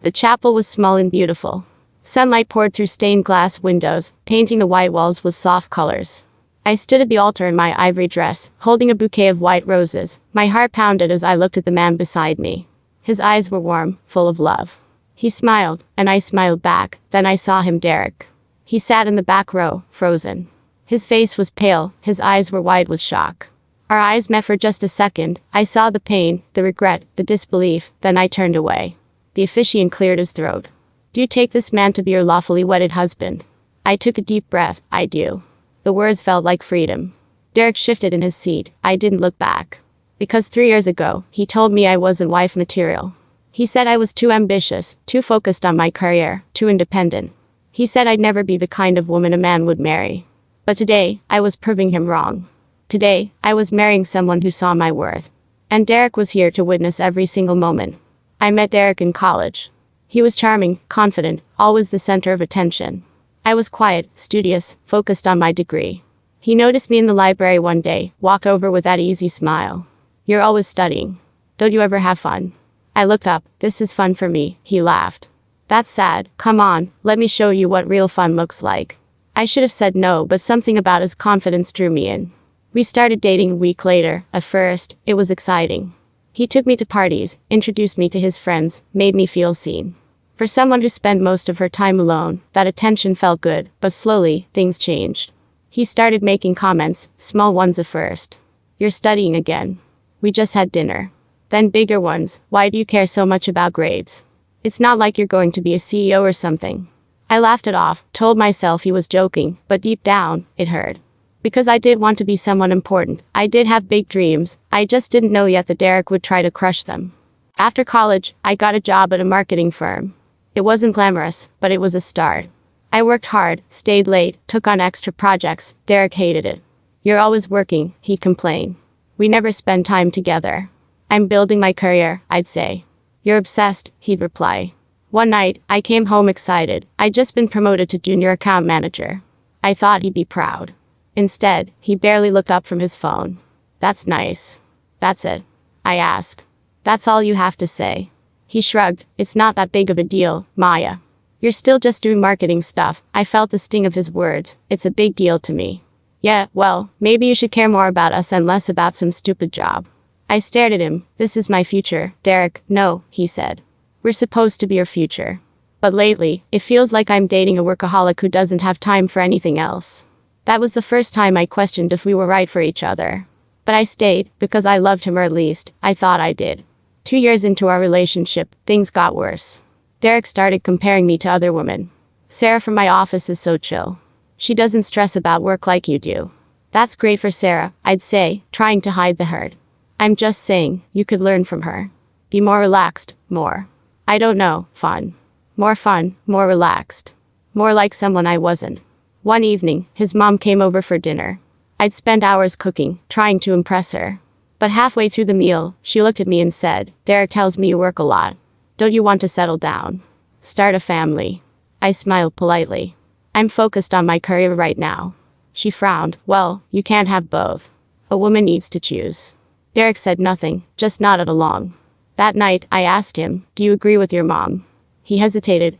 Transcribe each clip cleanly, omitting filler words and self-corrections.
The chapel was small and beautiful. Sunlight poured through stained glass windows, painting the white walls with soft colors. I stood at the altar in my ivory dress, holding a bouquet of white roses. My heart pounded as I looked at the man beside me. His eyes were warm, full of love. He smiled, and I smiled back. Then I saw him, Derek. He sat in the back row, frozen. His face was pale, his eyes were wide with shock. Our eyes met for just a second. I saw the pain, the regret, the disbelief, then I turned away. The officiant cleared his throat. Do you take this man to be your lawfully wedded husband? I took a deep breath. I do. The words felt like freedom. Derek shifted in his seat. I didn't look back. Because 3 years ago, he told me I wasn't wife material. He said I was too ambitious, too focused on my career, too independent. He said I'd never be the kind of woman a man would marry. But today, I was proving him wrong. Today, I was marrying someone who saw my worth. And Derek was here to witness every single moment. I met Derek in college. He was charming, confident, always the center of attention. I was quiet, studious, focused on my degree. He noticed me in the library one day, walked over with that easy smile. You're always studying. Don't you ever have fun? I looked up. This is fun for me, he laughed. That's sad. Come on, let me show you what real fun looks like. I should have said no, but something about his confidence drew me in. We started dating a week later. At first, it was exciting. He took me to parties, introduced me to his friends, made me feel seen. For someone who spent most of her time alone, that attention felt good, but slowly, things changed. He started making comments, small ones at first. You're studying again. We just had dinner. Then bigger ones. Why do you care so much about grades? It's not like you're going to be a CEO or something. I laughed it off, told myself he was joking, but deep down, it hurt. Because I did want to be someone important. I did have big dreams. I just didn't know yet that Derek would try to crush them. After college, I got a job at a marketing firm. It wasn't glamorous, but it was a start. I worked hard, stayed late, took on extra projects. Derek hated it. You're always working, he complained. We never spend time together. I'm building my career, I'd say. You're obsessed, he'd reply. One night, I came home excited. I'd just been promoted to junior account manager. I thought he'd be proud. Instead, he barely looked up from his phone. That's nice. That's it. I asked. That's all you have to say. He shrugged. It's not that big of a deal, Maya. You're still just doing marketing stuff. I felt the sting of his words. It's a big deal to me. Yeah, well, maybe you should care more about us and less about some stupid job. I stared at him. This is my future, Derek. No, he said. We're supposed to be your future. But lately, it feels like I'm dating a workaholic who doesn't have time for anything else. That was the first time I questioned if we were right for each other. But I stayed, because I loved him, or at least, I thought I did. 2 years into our relationship, things got worse. Derek started comparing me to other women. Sarah from my office is so chill. She doesn't stress about work like you do. That's great for Sarah, I'd say, trying to hide the hurt. I'm just saying, you could learn from her. Be more relaxed, more. I don't know, fun. More fun, more relaxed. More like someone I wasn't. One evening, his mom came over for dinner. I'd spent hours cooking, trying to impress her. But halfway through the meal, she looked at me and said, Derek tells me you work a lot. Don't you want to settle down? Start a family? I smiled politely. I'm focused on my career right now. She frowned. Well, you can't have both. A woman needs to choose. Derek said nothing, just nodded along. That night, I asked him, do you agree with your mom? He hesitated.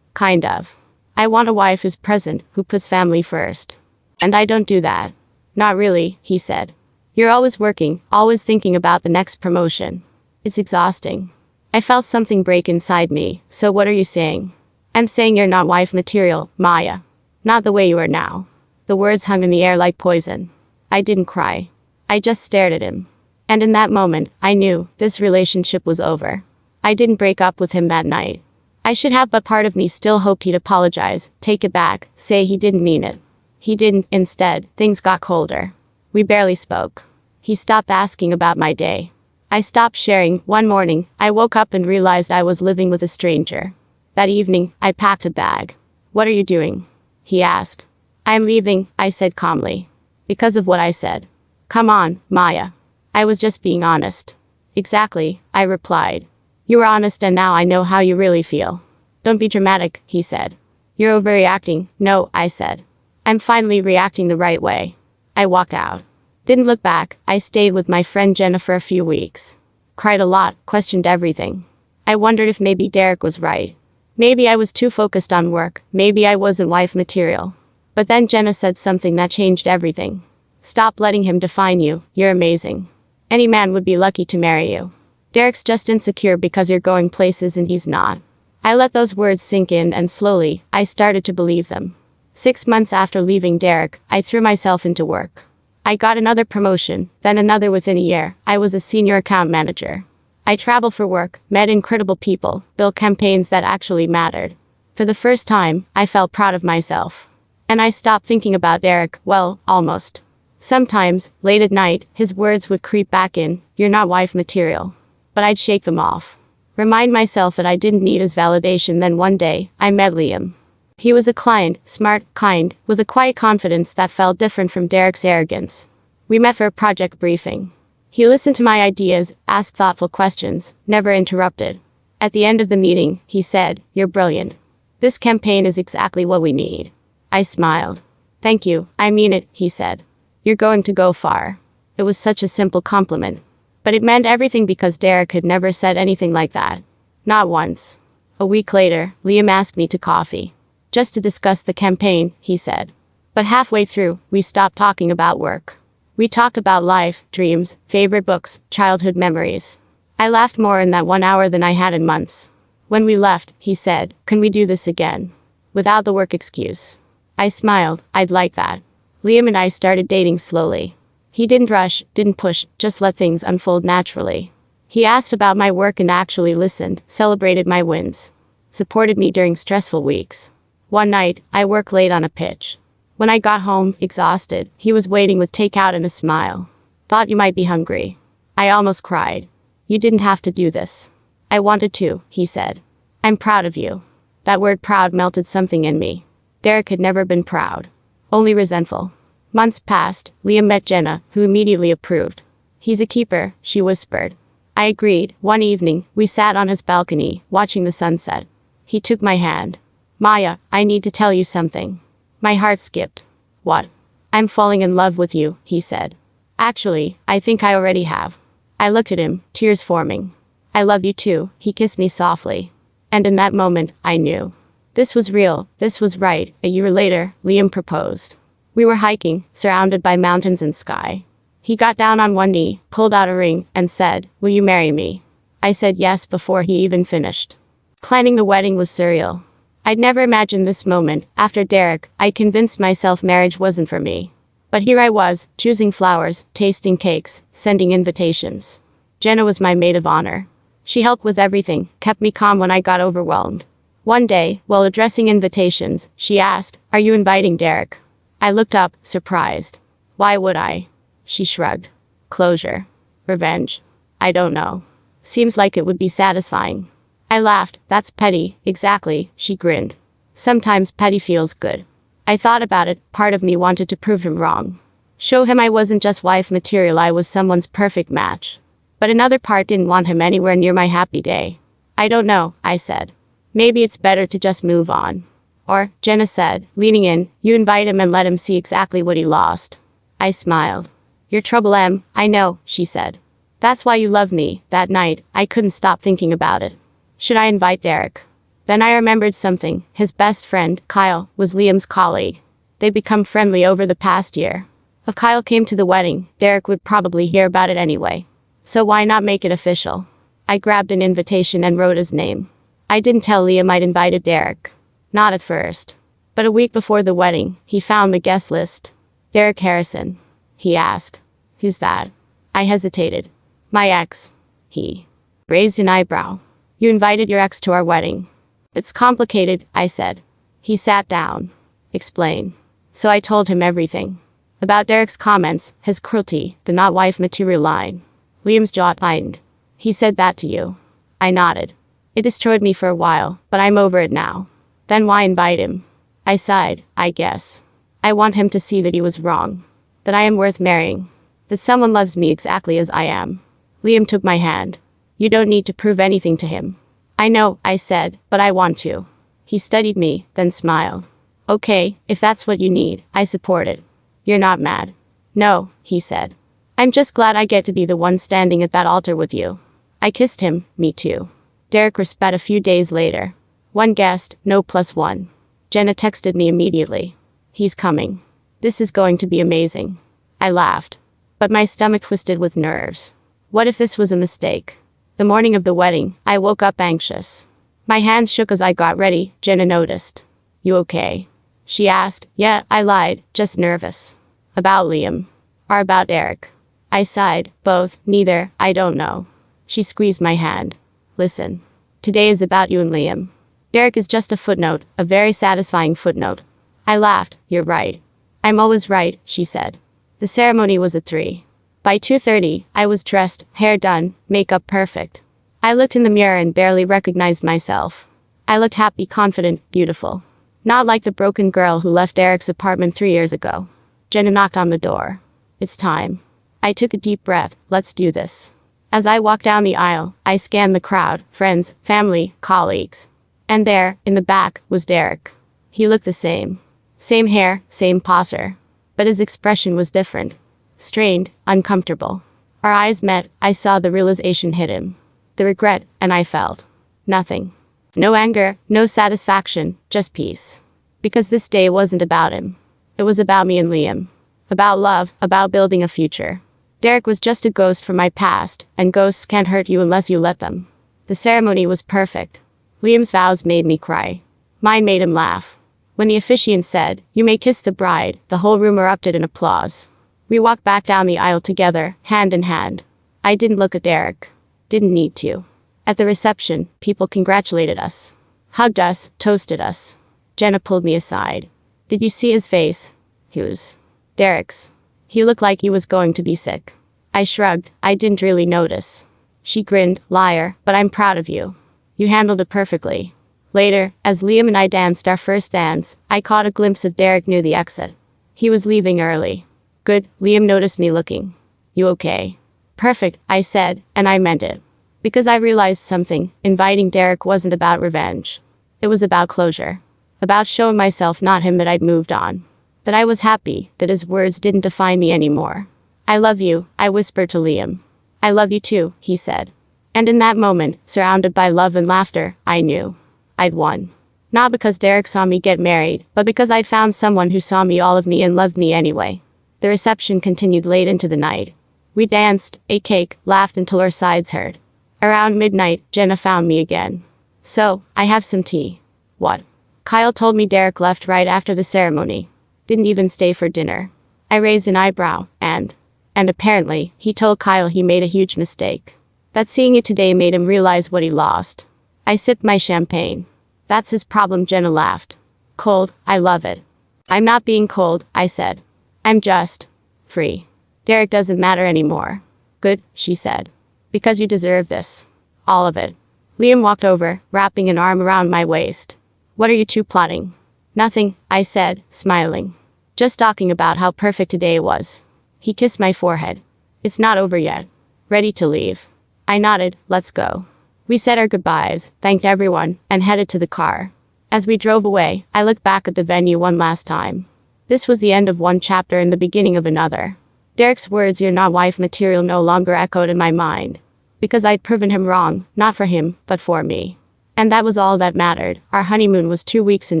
Kind of. I want a wife who's present, who puts family first. And I don't do that. Not really, he said. You're always working, always thinking about the next promotion. It's exhausting. I felt something break inside me. So what are you saying? I'm saying you're not wife material, Maya. Not the way you are now. The words hung in the air like poison. I didn't cry. I just stared at him. And in that moment, I knew this relationship was over. I didn't break up with him that night. I should have, but part of me still hoped he'd apologize, take it back, say he didn't mean it. He didn't. Instead, things got colder. We barely spoke. He stopped asking about my day. I stopped sharing. One morning, I woke up and realized I was living with a stranger. That evening, I packed a bag. What are you doing? He asked. I'm leaving, I said calmly. Because of what I said. Come on, Maya. I was just being honest. Exactly, I replied. You were honest and now I know how you really feel. Don't be dramatic, he said. You're overreacting. No, I said. I'm finally reacting the right way. I walked out. Didn't look back. I stayed with my friend Jenna for a few weeks. Cried a lot, questioned everything. I wondered if maybe Derek was right. Maybe I was too focused on work, maybe I wasn't wife material. But then Jenna said something that changed everything. Stop letting him define you, you're amazing. Any man would be lucky to marry you. Derek's just insecure because you're going places and he's not. I let those words sink in and slowly, I started to believe them. 6 months after leaving Derek, I threw myself into work. I got another promotion, then another within a year. I was a senior account manager. I traveled for work, met incredible people, built campaigns that actually mattered. For the first time, I felt proud of myself. And I stopped thinking about Derek, well, almost. Sometimes, late at night, his words would creep back in, "You're not wife material." But I'd shake them off. Remind myself that I didn't need his validation. Then one day, I met Liam. He was a client, smart, kind, with a quiet confidence that felt different from Derek's arrogance. We met for a project briefing. He listened to my ideas, asked thoughtful questions, never interrupted. At the end of the meeting, he said, "You're brilliant. This campaign is exactly what we need." I smiled. "Thank you, I mean it," he said. "You're going to go far." It was such a simple compliment. But it meant everything because Derek had never said anything like that. Not once. A week later, Liam asked me to coffee. Just to discuss the campaign, he said. But halfway through, we stopped talking about work. We talked about life, dreams, favorite books, childhood memories. I laughed more in that 1 hour than I had in months. When we left, he said, "Can we do this again? Without the work excuse." I smiled. I'd like that. Liam and I started dating slowly. He didn't rush, didn't push, just let things unfold naturally. He asked about my work and actually listened, celebrated my wins. Supported me during stressful weeks. One night, I worked late on a pitch. When I got home, exhausted, he was waiting with takeout and a smile. "Thought you might be hungry." I almost cried. "You didn't have to do this." "I wanted to," he said. "I'm proud of you." That word proud melted something in me. Derek had never been proud. Only resentful. Months passed, Liam met Jenna, who immediately approved. "He's a keeper," she whispered. I agreed. One evening, we sat on his balcony, watching the sunset. He took my hand. "Maya, I need to tell you something." My heart skipped. "What?" "I'm falling in love with you," he said. "Actually, I think I already have." I looked at him, tears forming. "I love you too," he kissed me softly. And in that moment, I knew. This was real, this was right. A year later, Liam proposed. We were hiking, surrounded by mountains and sky. He got down on one knee, pulled out a ring, and said, "Will you marry me?" I said yes before he even finished. Planning the wedding was surreal. I'd never imagined this moment. After Derek, I convinced myself marriage wasn't for me. But here I was, choosing flowers, tasting cakes, sending invitations. Jenna was my maid of honor. She helped with everything, kept me calm when I got overwhelmed. One day, while addressing invitations, she asked, "Are you inviting Derek?" I looked up, surprised. "Why would I?" She shrugged. "Closure. Revenge. I don't know. Seems like it would be satisfying." I laughed. "That's petty." "Exactly," she grinned. "Sometimes petty feels good." I thought about it. Part of me wanted to prove him wrong. Show him I wasn't just wife material, I was someone's perfect match. But another part didn't want him anywhere near my happy day. "I don't know," I said. "Maybe it's better to just move on." Or, Jenna said, leaning in, "You invite him and let him see exactly what he lost." I smiled. "Your trouble, Em." "I know," she said. "That's why you love me." That night, I couldn't stop thinking about it. Should I invite Derek? Then I remembered something. His best friend, Kyle, was Liam's colleague. They'd become friendly over the past year. If Kyle came to the wedding, Derek would probably hear about it anyway. So why not make it official? I grabbed an invitation and wrote his name. I didn't tell Liam I'd invited Derek. Not at first. But a week before the wedding, he found the guest list. "Derek Harrison." He asked. "Who's that?" I hesitated. "My ex." He raised an eyebrow. "You invited your ex to our wedding." "It's complicated," I said. He sat down. "Explain." So I told him everything. About Derek's comments, his cruelty, the not wife material line. Liam's jaw tightened. "He said that to you?" I nodded. "It destroyed me for a while, but I'm over it now." "Then why invite him?" I sighed. "I guess I want him to see that he was wrong. That I am worth marrying. That someone loves me exactly as I am." Liam took my hand. "You don't need to prove anything to him." "I know," I said, "but I want to." He studied me, then smiled. "Okay, if that's what you need, I support it." "You're not mad?" "No," he said. "I'm just glad I get to be the one standing at that altar with you." I kissed him. "Me too." Derek responded a few days later. One guest, no +1. Jenna texted me immediately. He's coming. This is going to be amazing. I laughed. But my stomach twisted with nerves. What if this was a mistake? The morning of the wedding, I woke up anxious. My hands shook as I got ready. Jenna noticed. You okay? She asked. Yeah, I lied, just nervous. About Liam. Or about Derek. I sighed. Both, neither, I don't know. She squeezed my hand. Listen. Today is about you and Liam. Derek is just a footnote, a very satisfying footnote. I laughed. You're right. I'm always right, she said. The ceremony was at 3. By 2:30, I was dressed, hair done, makeup perfect. I looked in the mirror and barely recognized myself. I looked happy, confident, beautiful. Not like the broken girl who left Derek's apartment 3 years ago. Jenna knocked on the door. It's time. I took a deep breath. Let's do this. As I walked down the aisle, I scanned the crowd, friends, family, colleagues. And there, in the back, was Derek. He looked the same. Same hair, same posture. But his expression was different. Strained, uncomfortable. Our eyes met. I saw the realization hit him. The regret, and I felt nothing. No anger, no satisfaction, just peace. Because this day wasn't about him. It was about me and Liam. About love, about building a future. Derek was just a ghost from my past, and ghosts can't hurt you unless you let them. The ceremony was perfect. Liam's vows made me cry. Mine made him laugh. When the officiant said, "You may kiss the bride," the whole room erupted in applause. We walked back down the aisle together, hand in hand. I didn't look at Derek. Didn't need to. At the reception, people congratulated us. Hugged us, toasted us. Jenna pulled me aside. Did you see his face? Whose? Derek's. He looked like he was going to be sick. I shrugged. I didn't really notice. She grinned. Liar, but I'm proud of you. You handled it perfectly. Later, as Liam and I danced our first dance, I caught a glimpse of Derek near the exit. He was leaving early. Good, Liam noticed me looking. You okay? Perfect, I said, and I meant it. Because I realized something, inviting Derek wasn't about revenge. It was about closure. About showing myself, not him, that I'd moved on. That I was happy, that his words didn't define me anymore. I love you, I whispered to Liam. I love you too, he said. And in that moment, surrounded by love and laughter, I knew. I'd won. Not because Derek saw me get married, but because I'd found someone who saw me, all of me, and loved me anyway. The reception continued late into the night. We danced, ate cake, laughed until our sides hurt. Around midnight, Jenna found me again. So, I have some tea. What? Kyle told me Derek left right after the ceremony. Didn't even stay for dinner. I raised an eyebrow, and apparently, he told Kyle he made a huge mistake. That seeing you today made him realize what he lost. I sipped my champagne. That's his problem, Jenna laughed. Cold, I love it. I'm not being cold, I said. I'm just free. Derek doesn't matter anymore. Good, she said. Because you deserve this. All of it. Liam walked over, wrapping an arm around my waist. What are you two plotting? Nothing, I said, smiling. Just talking about how perfect today was. He kissed my forehead. It's not over yet. Ready to leave? I nodded. Let's go. We said our goodbyes, thanked everyone, and headed to the car. As we drove away, I looked back at the venue one last time. This was the end of one chapter and the beginning of another. Derek's words, "You're not wife material," no longer echoed in my mind. Because I'd proven him wrong, not for him, but for me. And that was all that mattered. Our honeymoon was 2 weeks in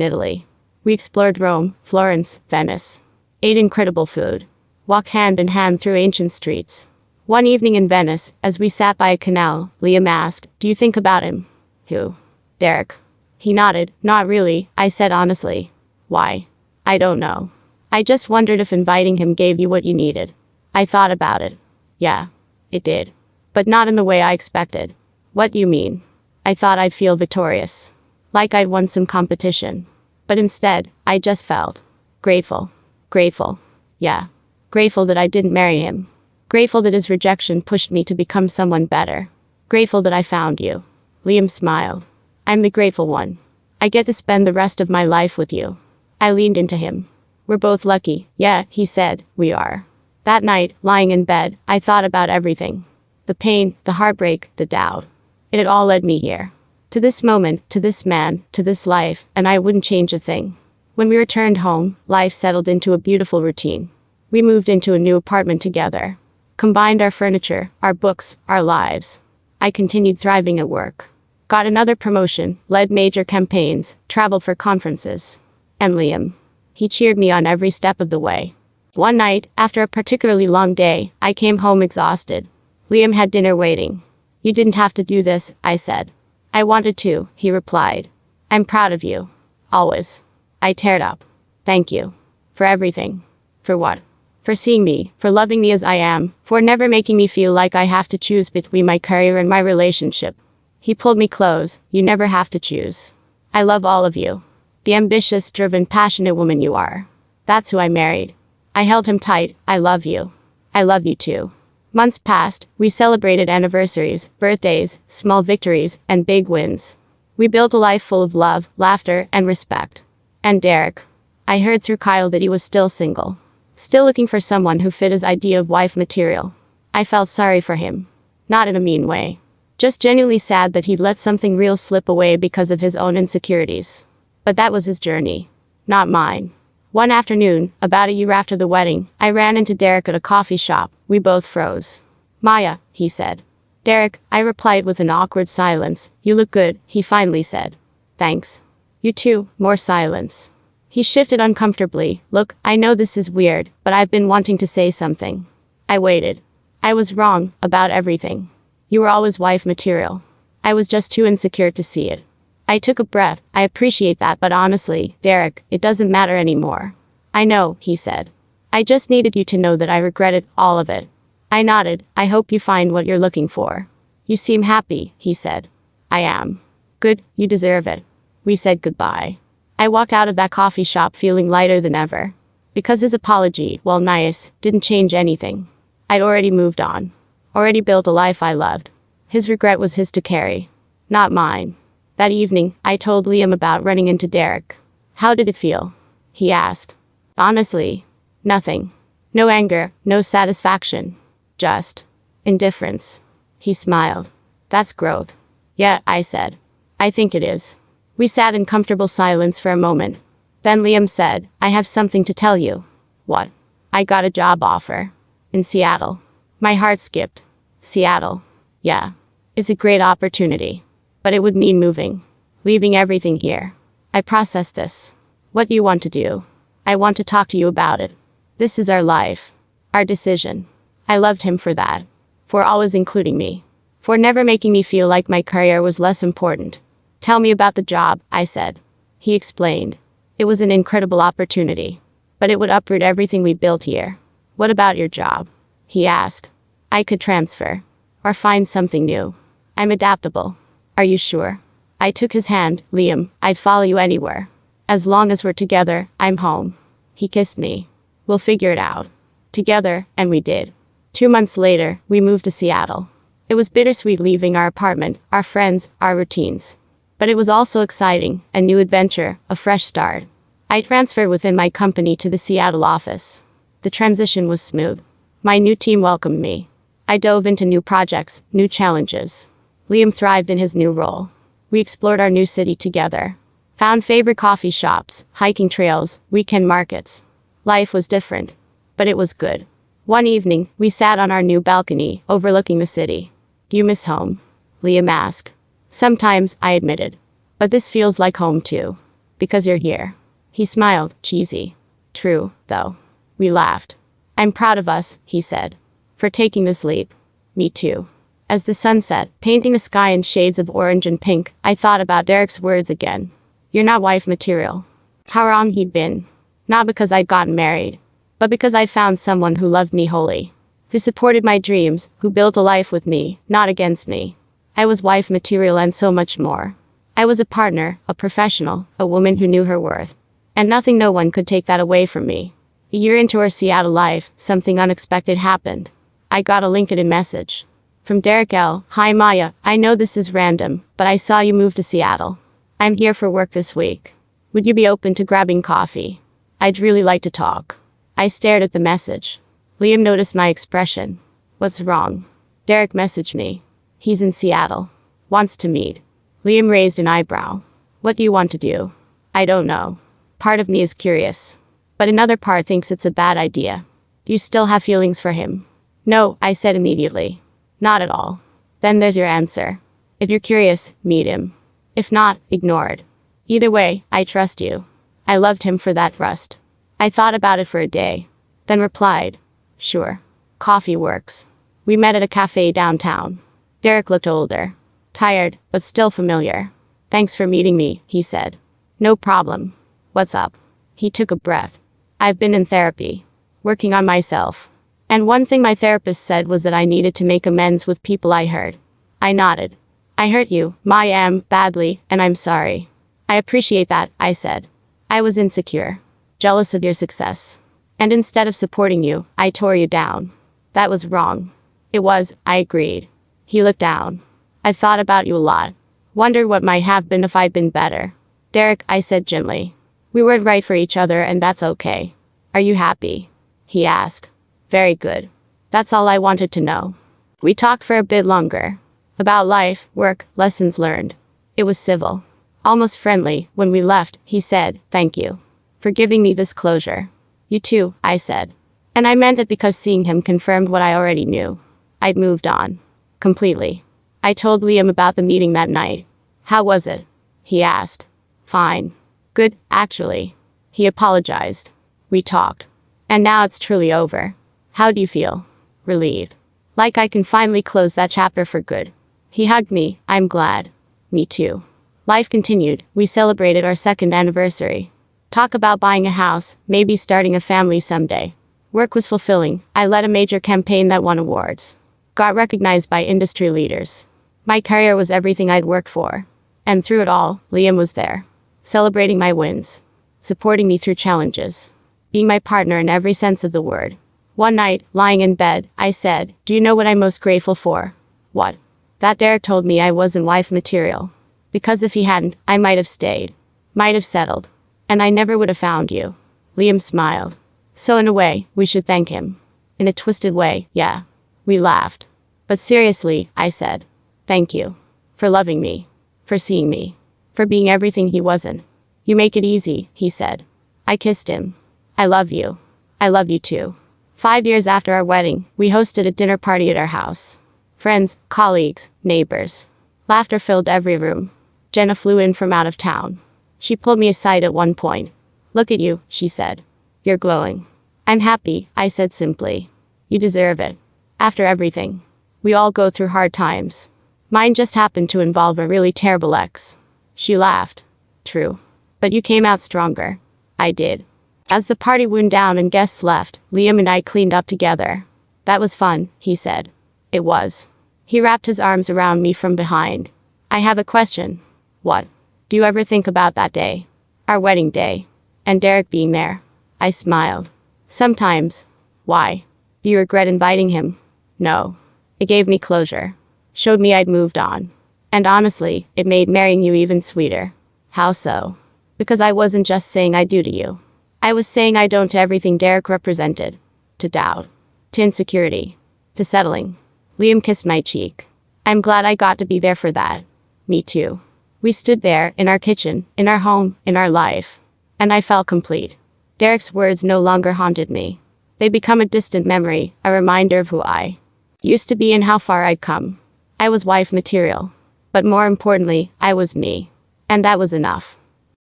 Italy. We explored Rome, Florence, Venice. Ate incredible food. Walked hand in hand through ancient streets. One evening in Venice, as we sat by a canal, Liam asked, "Do you think about him?" Who? Derek. He nodded. Not really, I said honestly. Why? I don't know. I just wondered if inviting him gave you what you needed. I thought about it. Yeah, it did. But not in the way I expected. What do you mean? I thought I'd feel victorious. Like I'd won some competition. But instead, I just felt grateful. Grateful. Yeah. Grateful that I didn't marry him. Grateful that his rejection pushed me to become someone better. Grateful that I found you. Liam smiled. I'm the grateful one. I get to spend the rest of my life with you. I leaned into him. We're both lucky. Yeah, he said, we are. That night, lying in bed, I thought about everything. The pain, the heartbreak, the doubt. It had all led me here. To this moment, to this man, to this life, and I wouldn't change a thing. When we returned home, life settled into a beautiful routine. We moved into a new apartment together. Combined our furniture, our books, our lives. I continued thriving at work. Got another promotion, led major campaigns, traveled for conferences. And Liam. He cheered me on every step of the way. One night, after a particularly long day, I came home exhausted. Liam had dinner waiting. You didn't have to do this, I said. I wanted to, he replied. I'm proud of you. Always. I teared up. Thank you. For everything. For what? For seeing me, for loving me as I am, for never making me feel like I have to choose between my career and my relationship. He pulled me close. You never have to choose. I love all of you. The ambitious, driven, passionate woman you are. That's who I married. I held him tight. I love you. I love you too. Months passed. We celebrated anniversaries, birthdays, small victories, and big wins. We built a life full of love, laughter, and respect. And Derek. I heard through Kyle that he was still single. Still looking for someone who fit his idea of wife material. I felt sorry for him. Not in a mean way. Just genuinely sad that he'd let something real slip away because of his own insecurities. But that was his journey. Not mine. One afternoon, about a year after the wedding, I ran into Derek at a coffee shop. We both froze. Maya, he said. Derek, I replied with an awkward silence. You look good, he finally said. Thanks. You too. More silence. He shifted uncomfortably. Look, I know this is weird, but I've been wanting to say something. I waited. I was wrong about everything. You were always wife material. I was just too insecure to see it. I took a breath. I appreciate that, but honestly, Derek, it doesn't matter anymore. I know, he said. I just needed you to know that I regretted all of it. I nodded. I hope you find what you're looking for. You seem happy, he said. I am. Good, you deserve it. We said goodbye. I walked out of that coffee shop feeling lighter than ever. Because his apology, while nice, didn't change anything. I'd already moved on. Already built a life I loved. His regret was his to carry. Not mine. That evening, I told Liam about running into Derek. How did it feel? He asked. Honestly, nothing. No anger, no satisfaction. Just indifference. He smiled. That's growth. Yeah, I said. I think it is. We sat in comfortable silence for a moment. Then Liam said, I have something to tell you. What? I got a job offer. In Seattle. My heart skipped. Seattle. Yeah. It's a great opportunity. But it would mean moving. Leaving everything here. I processed this. What do you want to do? I want to talk to you about it. This is our life. Our decision. I loved him for that. For always including me. For never making me feel like my career was less important. Tell me about the job, I said. He explained. It was an incredible opportunity. But it would uproot everything we built here. What about your job? He asked. I could transfer. Or find something new. I'm adaptable. Are you sure? I took his hand. Liam, I'd follow you anywhere. As long as we're together, I'm home. He kissed me. We'll figure it out. Together, and we did. 2 months later, we moved to Seattle. It was bittersweet leaving our apartment, our friends, our routines. But it was also exciting, a new adventure, a fresh start. I transferred within my company to the Seattle office. The transition was smooth. My new team welcomed me. I dove into new projects, new challenges. Liam thrived in his new role. We explored our new city together. Found favorite coffee shops, hiking trails, weekend markets. Life was different. But it was good. One evening, we sat on our new balcony, overlooking the city. Do you miss home? Liam asked. Sometimes, I admitted. But this feels like home too. Because you're here. He smiled, cheesy. True, though. We laughed. I'm proud of us, he said. For taking this leap. Me too. As the sun set, painting the sky in shades of orange and pink, I thought about Derek's words again. You're not wife material. How wrong he'd been. Not because I'd gotten married. But because I'd found someone who loved me wholly. Who supported my dreams, who built a life with me, not against me. I was wife material and so much more. I was a partner, a professional, a woman who knew her worth. And nothing, no one could take that away from me. A year into our Seattle life, something unexpected happened. I got a LinkedIn message. From Derek L. Hi Maya, I know this is random, but I saw you move to Seattle. I'm here for work this week. Would you be open to grabbing coffee? I'd really like to talk. I stared at the message. Liam noticed my expression. What's wrong? Derek messaged me. He's in Seattle. Wants to meet. Liam raised an eyebrow. What do you want to do? I don't know. Part of me is curious. But another part thinks it's a bad idea. Do you still have feelings for him? No, I said immediately. Not at all. Then there's your answer. If you're curious, meet him. If not, ignore it. Either way, I trust you. I loved him for that trust. I thought about it for a day, then replied, sure. Coffee works. We met at a cafe downtown. Derek looked older, tired, but still familiar. Thanks for meeting me, he said. No problem. What's up? He took a breath. I've been in therapy, working on myself. And one thing my therapist said was that I needed to make amends with people I hurt. I nodded. I hurt you, badly, and I'm sorry. I appreciate that, I said. I was insecure, jealous of your success. And instead of supporting you, I tore you down. That was wrong. It was, I agreed. He looked down. I thought about you a lot. Wondered what might have been if I'd been better. Derek, I said gently. We weren't right for each other and that's okay. Are you happy? He asked. Very good. That's all I wanted to know. We talked for a bit longer. About life, work, lessons learned. It was civil. Almost friendly. When we left, he said, thank you for giving me this closure. You too, I said. And I meant it because seeing him confirmed what I already knew. I'd moved on. Completely. I told Liam about the meeting that night. How was it? He asked. Fine. Good, actually. He apologized. We talked. And now it's truly over. How do you feel? Relieved. Like I can finally close that chapter for good. He hugged me. I'm glad. Me too. Life continued. We celebrated our second anniversary. Talk about buying a house, maybe starting a family someday. Work was fulfilling. I led a major campaign that won awards. Got recognized by industry leaders. My career was everything I'd worked for. And through it all, Liam was there. Celebrating my wins. Supporting me through challenges. Being my partner in every sense of the word. One night, lying in bed, I said, do you know what I'm most grateful for? What? That Derek told me I wasn't wife material. Because if he hadn't, I might have stayed. Might have settled. And I never would have found you. Liam smiled. So in a way, we should thank him. In a twisted way, yeah. We laughed. But seriously, I said. Thank you. For loving me. For seeing me. For being everything he wasn't. You make it easy, he said. I kissed him. I love you. I love you too. 5 years after our wedding, we hosted a dinner party at our house. Friends, colleagues, neighbors. Laughter filled every room. Jenna flew in from out of town. She pulled me aside at one point. Look at you, she said. You're glowing. I'm happy, I said simply. You deserve it. After everything. We all go through hard times. Mine just happened to involve a really terrible ex. She laughed. True. But you came out stronger. I did. As the party wound down and guests left, Liam and I cleaned up together. That was fun, he said. It was. He wrapped his arms around me from behind. I have a question. What? Do you ever think about that day? Our wedding day. And Derek being there? I smiled. Sometimes. Why? Do you regret inviting him? No. It gave me closure. Showed me I'd moved on. And honestly, it made marrying you even sweeter. How so? Because I wasn't just saying I do to you. I was saying I don't to everything Derek represented. To doubt. To insecurity. To settling. Liam kissed my cheek. I'm glad I got to be there for that. Me too. We stood there, in our kitchen, in our home, in our life. And I felt complete. Derek's words no longer haunted me. They become a distant memory, a reminder of who I used to be and how far I'd come. I was wife material. But more importantly, I was me. And that was enough.